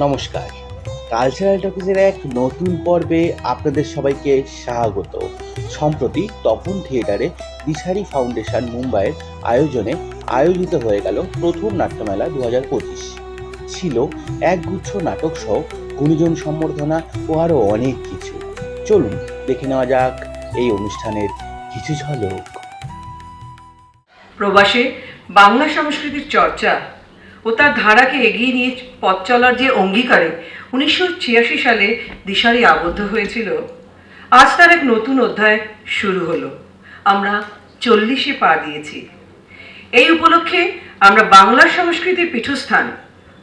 নমস্কার, কালচারাল টকিজের এক নতুন পর্বে আপনাদের সবাইকে স্বাগত। সম্প্রতি তপন থিয়েটারে দিশারি ফাউন্ডেশন মুম্বাইয়ের আয়োজনে আয়োজিত হয়ে গেল প্রথম নাট্যমেলা 2025। ছিল একগুচ্ছ নাটক সহ গুণীজন সম্বর্ধনা ও আরও অনেক কিছু। চলুন দেখে নেওয়া যাক এই অনুষ্ঠানের কিছু ঝলক। প্রবাসে বাংলা সংস্কৃতির চর্চা ও তার ধারাকে এগিয়ে নিয়ে পথ চলার যে অঙ্গীকারে 1986 সালে দিশারি আবদ্ধ হয়েছিল, আজ তার এক নতুন অধ্যায় শুরু হলো। আমরা 40-এ পা দিয়েছি। এই উপলক্ষে আমরা বাংলার সংস্কৃতির পীঠস্থান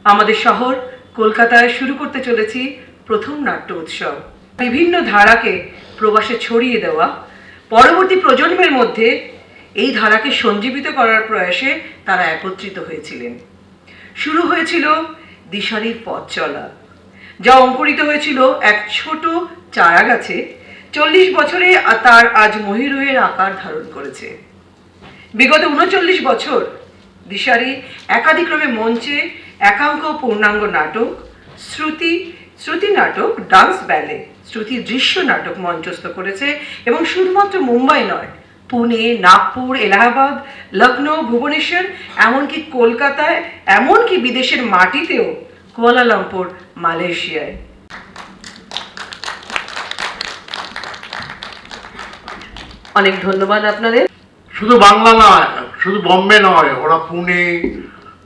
আমাদের শহর কলকাতায় শুরু করতে চলেছি প্রথম নাট্য উৎসব। বিভিন্ন ধারাকে প্রবাসে ছড়িয়ে দেওয়া, পরবর্তী প্রজন্মের মধ্যে এই ধারাকে সঞ্জীবিত করার প্রয়াসে তারা একত্রিত হয়েছিলেন। শুরু হয়েছিল দিশারির পথ চলা, যা অঙ্কুরিত হয়েছিল এক ছোট চারা গাছে। 40 বছরে তার আজ মহিরুহের আকার ধারণ করেছে। বিগত 39 বছর দিশারি একাধিক্রমে মঞ্চে একাঙ্ক পূর্ণাঙ্গ নাটক, শ্রুতি নাটক, ডান্স ব্যালে, শ্রুতি দৃশ্য নাটক মঞ্চস্থ করেছে এবং শুধুমাত্র মুম্বাই নয়, পুনে, নাগপুর, এলাহাবাদ, লখনৌ, ভুবনেশ্বর, এমনকি কলকাতায়, এমনকি বিদেশের মাটিতেও, কুয়ালালামপুর, মালয়েশিয়ায়। অনেক ধন্যবাদ আপনাদের। শুধু বাংলা নয়, শুধু বম্বে নয়, ওরা পুনে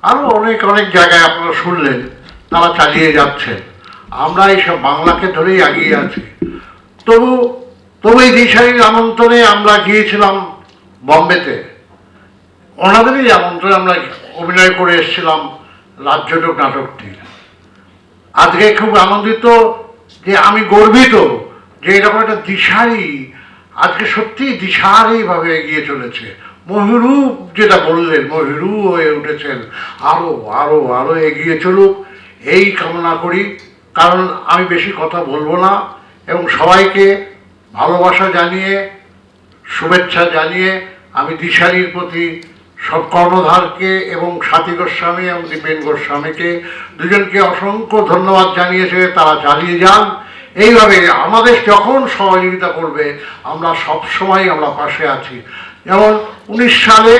আরো অনেক অনেক জায়গায় আপনারা শুনলেন তারা চালিয়ে যাচ্ছেন। আমরা এইসব বাংলাকে ধরেই এগিয়ে আছি। তবু এই দিশারির আমন্ত্রণে আমরা গিয়েছিলাম বম্বেতে। ওনাদেরই আমন্ত্রণে আমরা অভিনয় করে এসেছিলাম রাজ্যলোক নাটকটি। আজকে খুব আনন্দিত যে আমি গর্বিত যে এরকম একটা দিশারি আজকে সত্যি দিশারিভাবে এগিয়ে চলেছে। মহিরূপ যেটা বললেন, মহিরূপ হয়ে উঠেছেন। আরো আরো আরো এগিয়ে চলুক এই কামনা করি। কারণ আমি বেশি কথা বলবো না এবং সবাইকে ভালোবাসা জানিয়ে, শুভেচ্ছা জানিয়ে আমি দিশারির প্রতি সব কর্ণধারকে এবং সাথী গোস্বামী এবং দীপেন গোস্বামীকে দুজনকে অসংখ্য ধন্যবাদ জানিয়েছে। তারা চালিয়ে যান এইভাবে। আমাদের যখন সহযোগিতা করবে আমরা সবসময় আমরা পাশে আছি। যেমন 19 সালে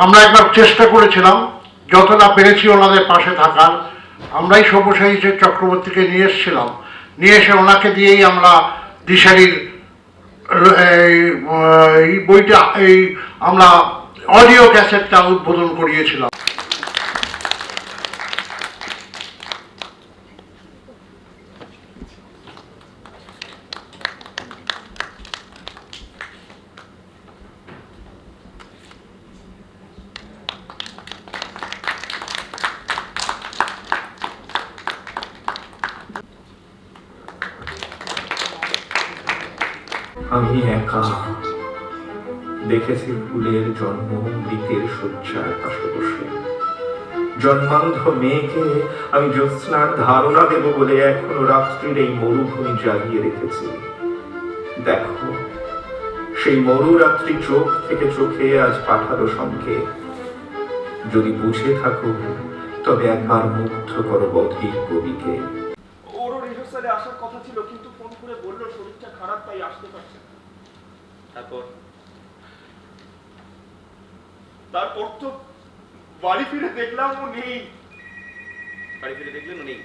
আমরা একবার চেষ্টা করেছিলাম, যতটা পেরেছি ওনাদের পাশে থাকার। আমরাই সব্যসাচী চক্রবর্তীকে নিয়ে এসেছিলাম, নিয়ে এসে ওনাকে দিয়েই আমরা দিশারির এই বইটা আমরা অডিও ক্যাসেটটা উদ্বোধন করিয়েছিলাম। আমি একা দেখেছি ফুলের জন্ম মৃতের শয্যার পাশে বসে। জন্মান্ধ মেয়েকে আমি জ্যোৎস্নার ধারণা দেব বলে এখনো রাত্রির এই মরুভূমি জাগিয়ে রেখেছি। দেখো সেই মরুরাত্রি চোখ থেকে চোখে আজ পাঠালো সংকেত। যদি বুঝে থাকো তবে একবার মুগ্ধ করো বধির কবিকে। ওরও রিহার্সালে আসার কথা ছিল, কিন্তু ফোন করে বললো শরীরটা খারাপ, তাই আসতে পারছে না। তারপর তো বাড়ি ফিরে দেখলাম ও নেই। বাড়ি ফিরে দেখলেন ও নেই?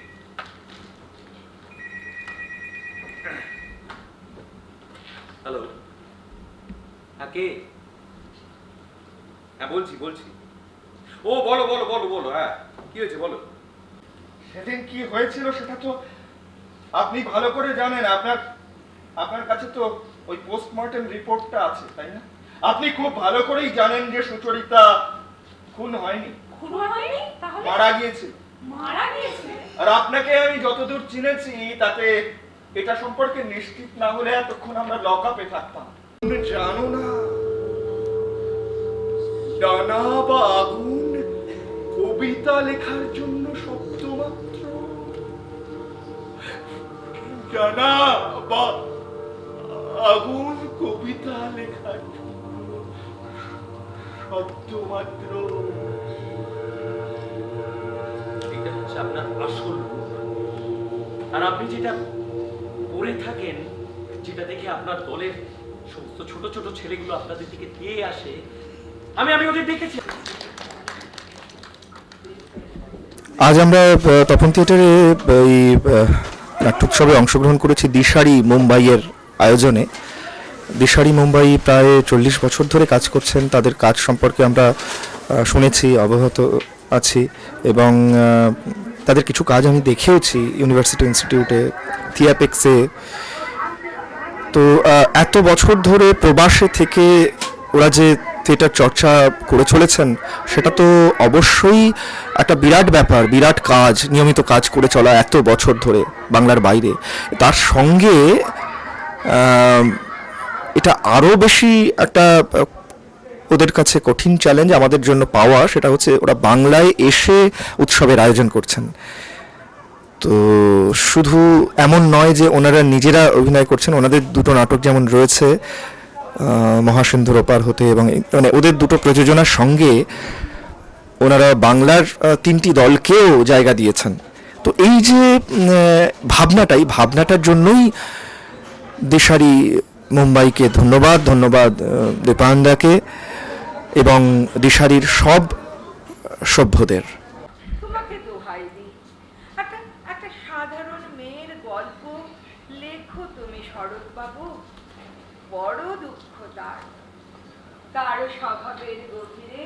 হ্যালো, হ্যাঁ কে? হ্যাঁ বলছি। ও বলো বলো বলো বলো হ্যাঁ কি হয়েছে বলো। সেদিন কি হয়েছিল সেটা তো আপনি ভালো করে জানেন। আপনার কাছে তো ওই পোস্টমর্টেম রিপোর্টটা আছে, তাই না? আপনি খুব ভালো করেই জানেন যে সুচরিতা খুন হয়নি, মারা গিয়েছিল। আর আপনাকে আমি যতদূর চিনেছি তাতে এটা সম্পর্কে নিশ্চিত না হলে এতক্ষণ আমরা লক আপে থাকতাম। জানো না, ডানা বা আগুন কবিতা লেখার জন্য শব্দ মাত্র। ডানা বা আগুন কবিতা লেখার জন্য শব্দ মাত্র। এটা হচ্ছে আপনার আসল রূপ। আর আপনি যেটা করে থাকেন, যেটা দেখে আপনার দলের সমস্ত ছোট ছোট ছেলেগুলো আপনাদের দিকে দিয়ে আসে, আমি ওদের দেখেছি। আজ আমরা তপন থিয়েটারে এই নাট্যোৎসবে অংশগ্রহণ করেছি দিশারি মুম্বাইয়ের আয়োজনে। দিশারি মুম্বাই প্রায় 40 বছর ধরে কাজ করছেন। তাদের কাজ সম্পর্কে আমরা শুনেছি, অবগত আছি, এবং তাদের কিছু কাজ আমি দেখেওছি ইউনিভার্সিটি ইনস্টিটিউটে, থিয়াপেক্সে। তো এত বছর ধরে প্রবাসে থেকে ওরা যে থিয়েটার চর্চা করে চলেছেন, সেটা তো অবশ্যই একটা বিরাট ব্যাপার, বিরাট কাজ, নিয়মিত কাজ করে চলা এত বছর ধরে বাংলার বাইরে। তার সঙ্গে এটা আরও বেশি একটা ওদের কাছে কঠিন চ্যালেঞ্জ আমাদের জন্য পাওয়া, সেটা হচ্ছে ওরা বাংলায় এসে উৎসবের আয়োজন করছেন। তো শুধু এমন নয় যে ওনারা নিজেরা অভিনয় করছেন, ওনাদের দুটো নাটক যেমন রয়েছে মহাসিন্ধুর ওপার হতে, এবং মানে ওদের দুটো প্রযোজনার সঙ্গে ওনারা বাংলার 3টি দলকেও জায়গা দিয়েছেন। তো এই যে ভাবনাটার জন্যই দিশারি মুম্বাইকে ধন্যবাদ দীপায়নদাকে এবং দিশারির সব সভ্যদের। তোমাকে দোহাই দিই, একটা সাধারণ মেয়ের গল্প লেখো তুমি শরৎবাবু। বড় দুঃখ তার স্বভাবের গভীরে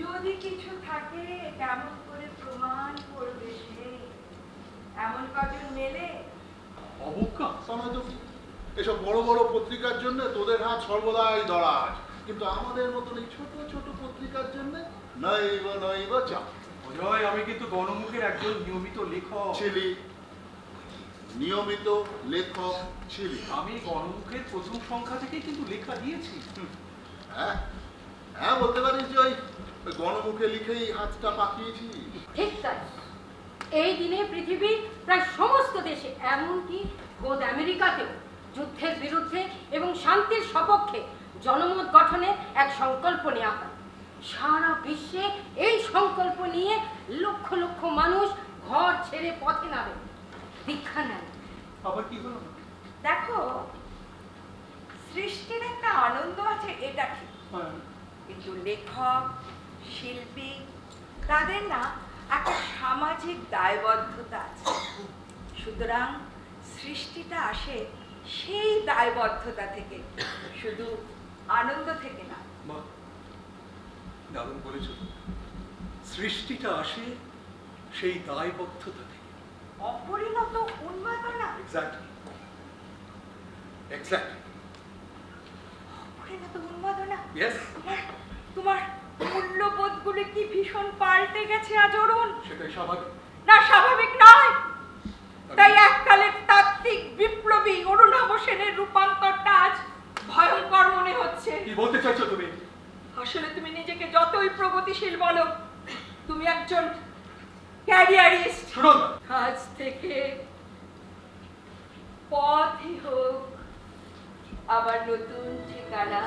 যদি কিছু থাকে কেমন করে প্রমাণ করবে সে? এমন কজন মেলে অবজ্ঞা তো এসব বড় বড় পত্রিকার জন্য তোদের হাত সর্বদাই দরাজ, কিন্তু আমাদের মতন এই ছোট ছোট পত্রিকার জন্য নইব চাপ। অজয়, আমি কিন্তু গণমুখের একজন নিয়মিত লেখক ছিলি, নিয়মিত লেখক ছিলি। আমি গণমুখের প্রথম সংখ্যা থেকেই কিন্তু লেখা দিয়েছি। হ্যাঁ হ্যাঁ, বলতে পারিস যে ওই গণমুখে লিখেই হাতটা পাকিয়েছি। ঠিক তাই। এই দিনে পৃথিবীর প্রায় সমস্ত দেশে, এমনকি খোদ আমেরিকাতেও যুদ্ধের বিরুদ্ধে এবং শান্তির সপক্ষে জনমত গঠনের এক সংকল্প নেওয়া হয়। সারা বিশ্বে এই সংকল্প নিয়ে লক্ষ লক্ষ মানুষ ঘর ছেড়ে পথে নামে, দীক্ষা নেন। আবার কি হলো? দেখো, সৃষ্টির একটা আনন্দ আছে, এটা ঠিক, কিন্তু লেখক শিল্পী তাদের না একটা সামাজিক দায়বদ্ধতা আছে। সুতরাং সৃষ্টিটা আসে সেই দায়বদ্ধতা থেকে, শুধু আনন্দ থেকে না। দারুণ বলেছ, সৃষ্টিটা আসে সেই দায়বদ্ধতা থেকে। অপরিণত উন্মাদনা। এক্স্যাক্টলি অপরিণত উন্মাদনা। ইয়েস, তোমার মূল্যবোধগুলি কি ভীষণ পাল্টে গেছে আজ অরুণ? সেটাই স্বাভাবিক। না, স্বাভাবিক নয়। তাই এককালের তাত্ত্বিক বিপ্লবী অরুণাভ সেনের রূপান্তরটা আজ ভয়ঙ্কর মনে হচ্ছে। কি বলতে চাইছো তুমি? আসলে তুমি নিজেকে যতই প্রগতিশীল বলো, তুমি একজন ক্যারিয়ারিস্ট। শুনুন, আজ থেকে পথই হোক আবার নতুন ঠিকানা।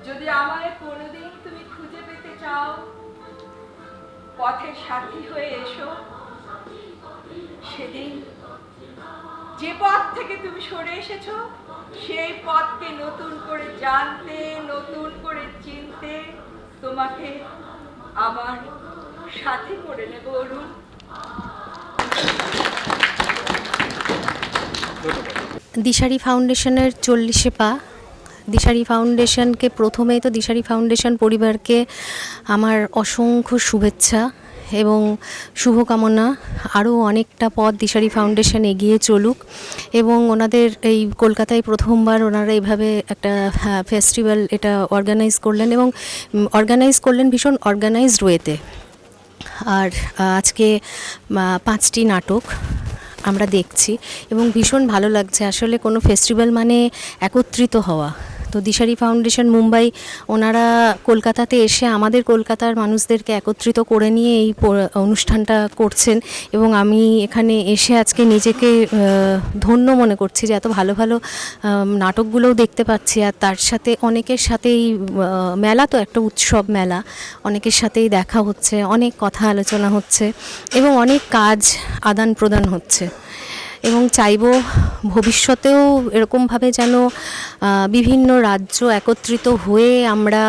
যদি আমায় কোনোদিন তুমি খুঁজে পেতে চাও, পথের সাথী হয়ে এসো। সেদিন যে পথ থেকে তুমি সরে এসেছো, সেই পথকে নতুন করে জানতে, নতুন করে চিনতে তোমাকে আমার সাথী করে নেব অরুণ। দিশারি ফাউন্ডেশনের 40 পা। দিশারি ফাউন্ডেশনকে প্রথমেই তো দিশারি ফাউন্ডেশন পরিবারকে আমার অসংখ্য শুভেচ্ছা এবং শুভকামনা। আরও অনেকটা পথ দিশারি ফাউন্ডেশন এগিয়ে চলুক, এবং ওনাদের এই কলকাতায় প্রথমবার ওনারা এইভাবে একটা ফেস্টিভ্যাল এটা অর্গানাইজ করলেন, এবং অর্গানাইজ করলেন ভীষণ অর্গানাইজড ওয়েতে। আর আজকে 5টি নাটক আমরা দেখছি এবং ভীষণ ভালো লাগছে। আসলে কোনো ফেস্টিভ্যাল মানে একত্রিত হওয়া, তো দিশারি ফাউন্ডেশন মুম্বাই ওনারা কলকাতাতে এসে আমাদের কলকাতার মানুষদেরকে একত্রিত করে নিয়ে এই অনুষ্ঠানটা করছেন, এবং আমি এখানে এসে আজকে নিজেকে ধন্য মনে করছি যে এত ভালো ভালো নাটকগুলোও দেখতে পাচ্ছি, আর তার সাথে অনেকের সাথেই মেলা তো একটা উৎসব মেলা, অনেকের সাথেই দেখা হচ্ছে, অনেক কথা আলোচনা হচ্ছে এবং অনেক কাজ আদান প্রদান হচ্ছে। এবং চাইব ভবিষ্যতেও এরকমভাবে যেন বিভিন্ন রাজ্য একত্রিত হয়ে আমরা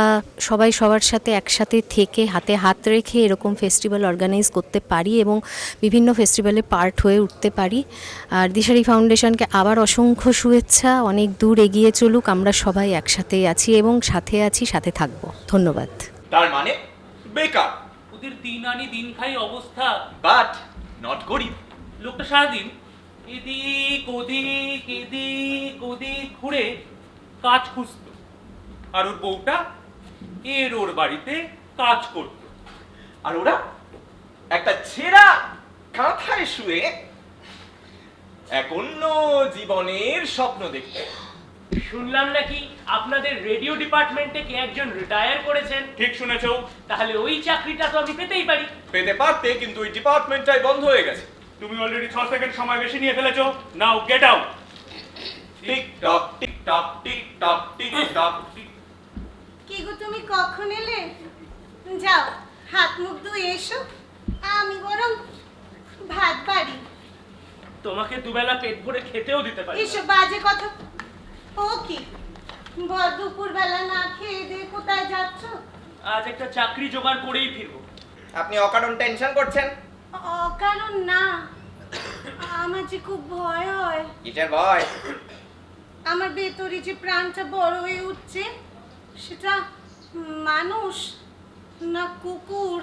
সবাই সবার সাথে একসাথে থেকে হাতে হাত রেখে এরকম ফেস্টিভ্যাল অর্গানাইজ করতে পারি এবং বিভিন্ন ফেস্টিভ্যালে পার্ট হয়ে উঠতে পারি। আর দিশারি ফাউন্ডেশনকে আবার অসংখ্য শুভেচ্ছা, অনেক দূর এগিয়ে চলুক, আমরা সবাই একসাথেই আছি এবং সাথে আছি, সাথে থাকবো। ধন্যবাদ। তার মানে বেকার, ওদের দিন আনি দিন খাই অবস্থা। বাট নট গরিব। লোকটা সারাদিন এদিক ওদিক ঘুরে কাজ খুঁজতো, আর ওর বউটা ওর বাড়িতে কাজ করত। আর ওরা একটা ছেঁড়া কাঁথায় শুয়ে এক অন্য জীবনের স্বপ্ন দেখত। শুনলাম নাকি আপনাদের রেডিও ডিপার্টমেন্টে কে একজন রিটায়ার করেছেন। ঠিক শুনেছো। তাহলে ওই চাকরিটা তো আমি পেতেই পারি। পেতে পারতে, কিন্তু ওই ডিপার্টমেন্টটাই বন্ধ হয়ে গেছে। তুমি অলরেডি 6 সেকেন্ড সময় বেশি নিয়ে ফেলেছো। নাও গেট আউট। টিক টক টিক টক টিক টক টিক টক। কি গো, তুমি কখন এলে? যাও হাত মুখ ধুয়ে এসো, আমি বরং ভাত বাড়ি। তোমাকে দুবেলা পেট ভরে খেতেও দিতে পারি। এসব বাজে কথা। ও কি ভর দুপুর বেলা না খেয়ে দিয়ে কোথায় যাচ্ছ? আজ একটা চাকরি জোগাড় করেই ফিরবো। আপনি অকারণ টেনশন করছেন। অকারণ না, আমার যে খুব ভয় হয়। কিসের ভয়? আমার ভেতরে যে প্রাণটা বড় হয়ে উঠছে, সেটা মানুষ না কুকুর।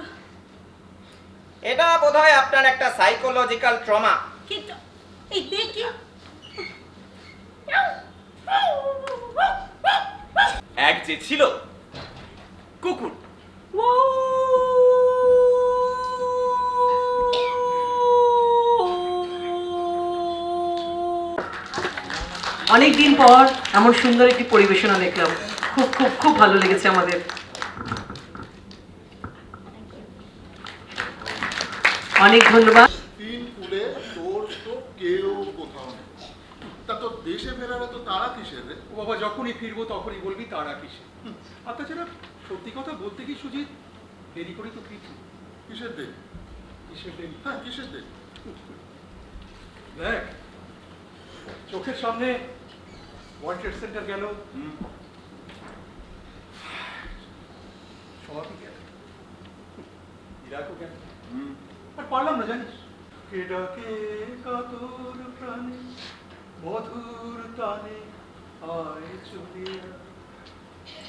এটা বোধহয় আপনার একটা সাইকোলজিক্যাল ট্রমা। কিন্তু এই দেখি, এক যে ছিল কুকুর। অনেকদিন পর এমন সুন্দর একটি পরিবেশনা দেখলাম, খুব খুব খুব ভালো লেগেছে আমাদের। অনেক ধন্যবাদ। তিন ফুলে তোর তো কেউ কোথাও নেই। তা তো দেশে ফেরার তো তারা কিসের রে? ও বাবা, যখনই ফিরবো তখনই বলবি তারা কিসে। আর তাছাড়া সত্যি কথা বলতে কি সুজিত, দেরি করে তো ফিরছি। কিসের দেরি? কিসের দেরি? হ্যাঁ, কিসের দেরি? দেখ, চোখের সামনে ওয়ার্ল্ড ট্রেড সেন্টার গেল, সবাই গেল, ইরাকও গেল, আর পারলাম না জানিস। কে ডাকে কাতর প্রাণে মধুর টানে আয় চলিয়া।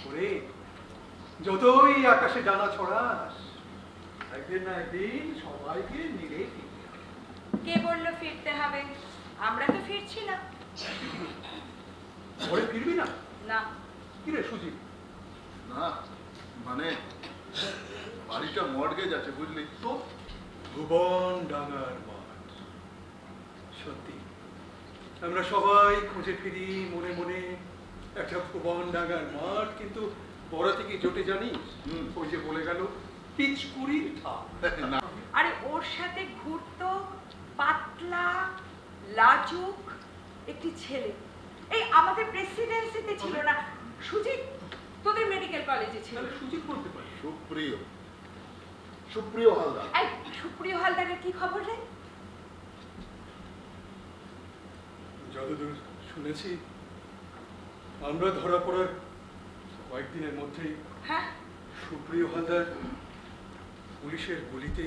ওরে, যতই আকাশে ডানা ছড়াস, একদিন না একদিন সবাইকে মিলে ফিরবে। কে বললো ফিরতে হবে? আমরা তো ফিরছি না। ওরে ফিরবি না? না। কি রে সুজিত? না মানে বাড়িটা মর্গেজ আছে, বুঝলি তো? ভুবন ডাঙ্গার মাঠ। সত্যি আমরা সবাই খুঁজে ফিরি মনে মনে একটা ভুবন ডাঙ্গার মাঠ, কিন্তু বড় থেকে জোটে জানিস, ওই যে বলে গেল পিচকুড়ির ঠাপ। আরে ওর সাথে ঘুরতো পাতলা লাজুক একটি ছেলে, এই আমাদের প্রেসিডেন্সিতে ছিল না সুজিত, তোদের মেডিকেল কলেজে ছিল। সুজিত বলতে পারি। সুপ্রিয়, সুপ্রিয় হালদার। এই সুপ্রিয় হালদারের কি খবর রে? যতদূর শুনেছি, আমরা ধরা পড়ার কয়েকদিনের মধ্যেই হ্যাঁ, সুপ্রিয় হালদার পুলিশের গুলিতে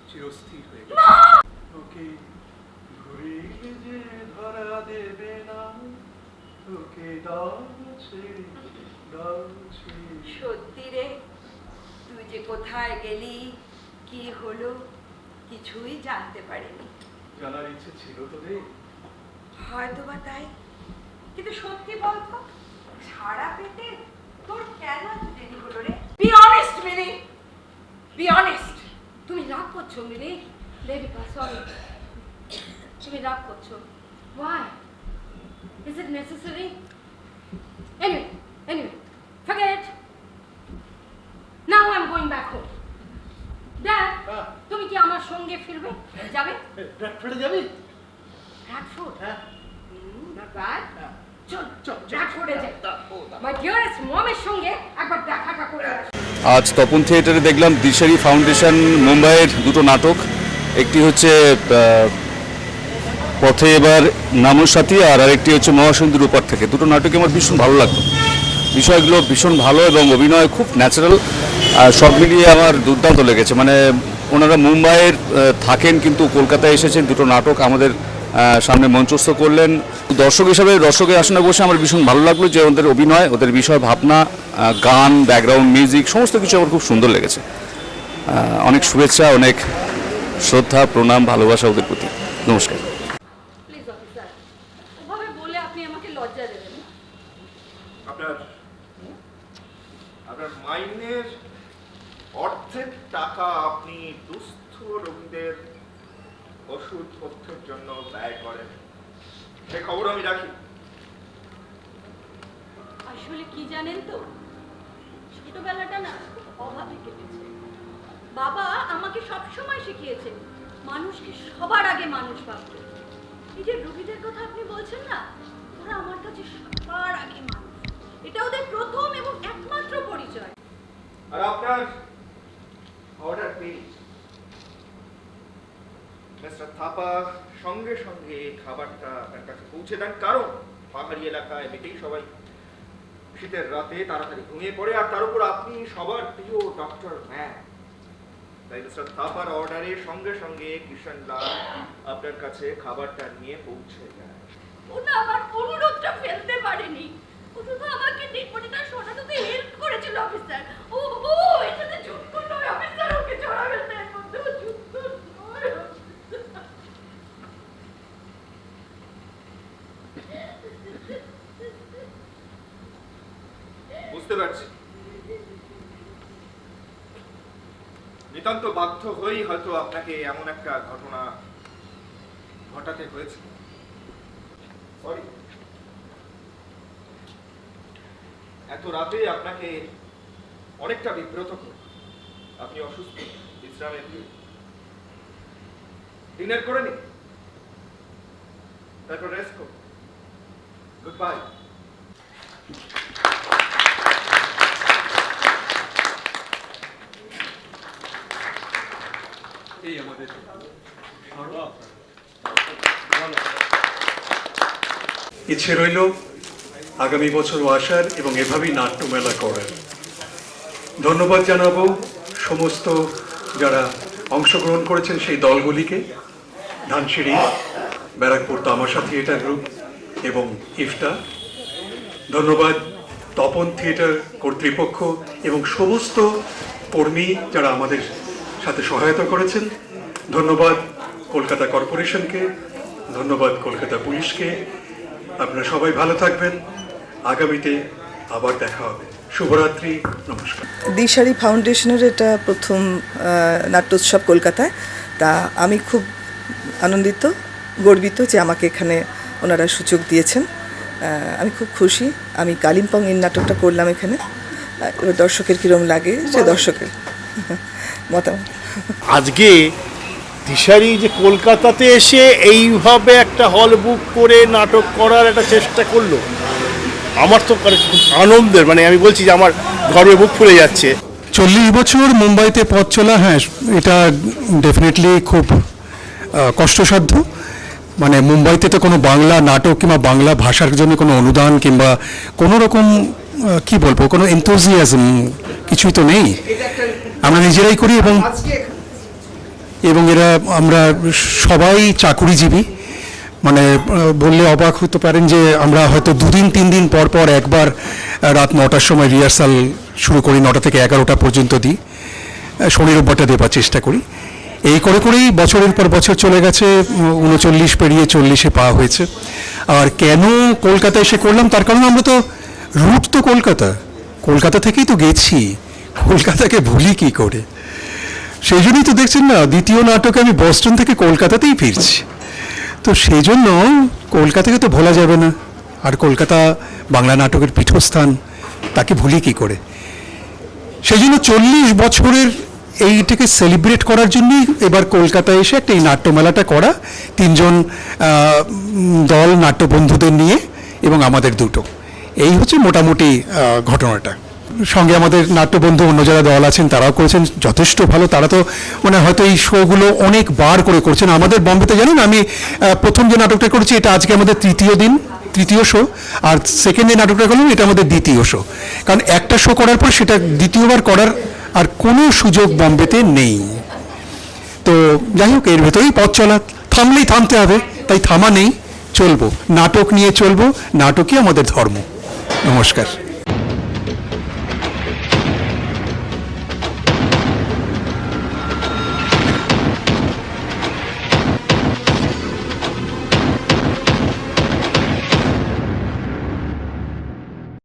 চিরস্থির হয়ে গেছে। ওকে ঘুরিলে যে ধরা দেবে না, ওকে দাও ছেড়ে দাও ছেড়ে। সত্যি রে, তুই যে কোথায় গেলি, কি হলো, কিছুই জানতে পারিনি। জানার ইচ্ছে ছিল তোদের? হয়তো বা তাই, কিন্তু সত্যি বলতো, ছাড়া পেতে তোর কেন এত দেরি হলো রে? Be honest Mili, be honest. তুমি রাগ করছো মিলি? দেবিকা, সরি, তুমি রাগ করছো। Why? Is it necessary? Anyway, ব্র্যাডফোর্ডে যাবি? ব্র্যাডফোর্ড? হ্যাঁ। Not bad. চল চল ব্র্যাডফোর্ডে যাই। মাই ডিয়ারেস্ট মমের সঙ্গে একবার দেখাটা করে আসি। আজ তপন থিয়েটারে দেখলাম দিশারি ফাউন্ডেশন মুম্বাইয়ের দুটো নাটক। একটি হচ্ছে পথে এবার নামুর সাথী, আর আরেকটি হচ্ছে মহাসুন্দর উপর থেকে। দুটো নাটকে আমার ভীষণ ভালো লাগলো, বিষয়গুলো ভীষণ ভালো এবং অভিনয় খুব ন্যাচারাল। সব মিলিয়ে আমার দুর্দান্ত লেগেছে। মানে ওনারা মুম্বাইয়ের থাকেন কিন্তু কলকাতায় এসেছেন, দুটো নাটক আমাদের সামনে মঞ্চস্থ করলেন। দর্শক হিসাবে দর্শকের আসনে বসে আমার ভীষণ ভালো লাগলো যে ওদের অভিনয়, ওদের বিষয় ভাবনা, গান, ব্যাকগ্রাউন্ড মিউজিক সমস্ত কিছু আমার খুব সুন্দর লেগেছে। অনেক শুভেচ্ছা, অনেক শ্রদ্ধা, প্রণাম, ভালোবাসা ওদের প্রতি। নমস্কার। প্লিজ অফিসার, ওভাবে বলে আপনি আমাকে লজ্জা দেবেন। আপনার মাইনের অর্ধেক টাকা আপনি দুস্থ রোগীদের ওষুধপত্রের জন্য ব্যয় করেন, সে খবর আমি রাখি। আসলে কি জানেন তো, ছোটবেলাটা না খুব অভাবে কেটেছে। বাবা আমাকে সবসময় শিখিয়েছে মানুষকে সবার আগে মানুষ ভাবতে। এই যে রোগীদের কথা আপনি বলছেন না, ওরা আমার কাছে সবার আগে মানুষ, এটা ওদের প্রথম এবং একমাত্র পরিচয়। আর আপনার অর্ডার পেয়ে মিস্টার থাপা সঙ্গে সঙ্গে খাবারটা আপনার কাছে পৌঁছে দেন, কারণ পাহাড়ি এলাকায় এমনিতেই সবাই শীতের রাতে তাড়াতাড়ি ঘুমিয়ে পড়ে, আর তার উপর আপনি সবার প্রিয় ডক্টর ম্যান। তাই মিস্টার থাপার অর্ডারে সঙ্গে সঙ্গে কিষণ লাল আপনার কাছে খাবারটা নিয়ে পৌঁছে যায়। ওটা আমার অনুরোধটা ফেলতে পারেনি, ও শুধু আমাকে টিটপটিটা শোনাতে হেল্প করেছিল অফিসার। ও ও এটাতে যুক্ত নয় অফিসার, ওকে জড়াবেন না, এর মধ্যে ও যুক্ত নয়। বুঝতে পারছি, নিতান্ত বাধ্য হয়েই হয়তো আপনাকে এমন একটা ঘটনা ঘটাতে হয়েছে। সরি, এত রাতে আপনাকে অনেকটা বিব্রত করে। আপনি অসুস্থ, বিশ্রামের ডিনার করে নিন, তারপর রেস্ট করুন। Good bye. এই আমাদের ইচ্ছে রইল আগামী বছরও আসার এবং এভাবেই নাট্যমেলা করার। ধন্যবাদ জানাবো সমস্ত যারা অংশগ্রহণ করেছেন সেই দলগুলিকে, ধানসিঁড়ি, ব্যারাকপুর তামাশা থিয়েটার গ্রুপ এবং ইফটা। ধন্যবাদ তপন থিয়েটার কর্তৃপক্ষ এবং সমস্ত কর্মী যারা আমাদের সাথে সহায়তা করেছেন। ধন্যবাদ কলকাতা কর্পোরেশনকে, ধন্যবাদ কলকাতা পুলিশকে। আপনারা সবাই ভালো থাকবেন, আগামীতে আবার দেখা হবে। শুভরাত্রি, নমস্কার। দিশারি ফাউন্ডেশনের এটা প্রথম নাট্যোৎসব কলকাতায়। তা আমি খুব আনন্দিত, গর্বিত যে আমাকে এখানে ওনারা সুযোগ দিয়েছেন। আমি খুব খুশি। আমি কালিম্পং এর নাটকটা করলাম এখানে। এবার দর্শকের কীরকম লাগে সে দর্শকের মতামত। আজকে দিশারি যে কলকাতাতে এসে এইভাবে একটা হল বুক করে নাটক করার একটা চেষ্টা করলো, আমার তো খুব আনন্দের, মানে আমি বলছি যে আমার গর্বে বুক ফুলে যাচ্ছে। 40 বছর মুম্বাইতে পথ চলা, হ্যাঁ এটা ডেফিনেটলি খুব কষ্টসাধ্য। মানে মুম্বাইতে তো কোনো বাংলা নাটক কিংবা বাংলা ভাষার জন্য কোনো অনুদান কিংবা কোনো রকম কি বলবো কোনো এনথুজিয়াজম কিছুই তো নেই। আমরা নিজেরাই করি এবং এরা আমরা সবাই চাকুরিজীবী। মানে বললে অবাক হতে পারেন যে আমরা হয়তো 2-3 দিন পর পর একবার রাত 9টার সময় রিহার্সাল শুরু করি, 9টা থেকে 11টা পর্যন্ত দিই, শনি রোববারটা দেবার চেষ্টা করি। এই করে করেই বছরের পর বছর চলে গেছে, 39 পেরিয়ে 40-এ পাওয়া হয়েছে। আর কেন কলকাতায় এসে করলাম তার কারণ আমরা তো রুট তো কলকাতা থেকেই তো গেছি, কলকাতাকে ভুলি কি করে। সেই জন্যই তো দেখছেন না দ্বিতীয় নাটকে আমি বস্টন থেকে কলকাতাতেই ফিরছি। তো সেই জন্য কলকাতাকে তো ভোলা যাবে না, আর কলকাতা বাংলা নাটকের পীঠস্থান, তাকে ভুলি কি করে। সেই জন্য 40 বছরের এইটাকে সেলিব্রেট করার জন্যই এবার কলকাতায় এসে একটা এই নাট্যমেলাটা করা, 3জন দল নাট্যবন্ধুদের নিয়ে এবং আমাদের দুটো, এই হচ্ছে মোটামুটি ঘটনাটা। সঙ্গে আমাদের নাট্যবন্ধু অন্য যারা দল আছেন তারাও করেছেন যথেষ্ট ভালো। তারা তো মানে হয়তো এই শোগুলো অনেকবার করে করছেন। আমাদের বম্বেতে জানেন আমি প্রথম যে নাটকটা করেছি এটা আজকে আমাদের তৃতীয় শো, আর সেকেন্ড যে নাটকটা করলাম এটা আমাদের দ্বিতীয় শো। কারণ একটা শো করার পর সেটা দ্বিতীয়বার করার আর কোনো সুযোগ বম্বেতে নেই। তো যাই হোক, এর ভেতরেই পথ চলা, থামলেই থামতে হবে, তাই থামা নেই, চলবো, নাটক নিয়ে চলবো, নাটকই আমাদের ধর্ম। নমস্কার।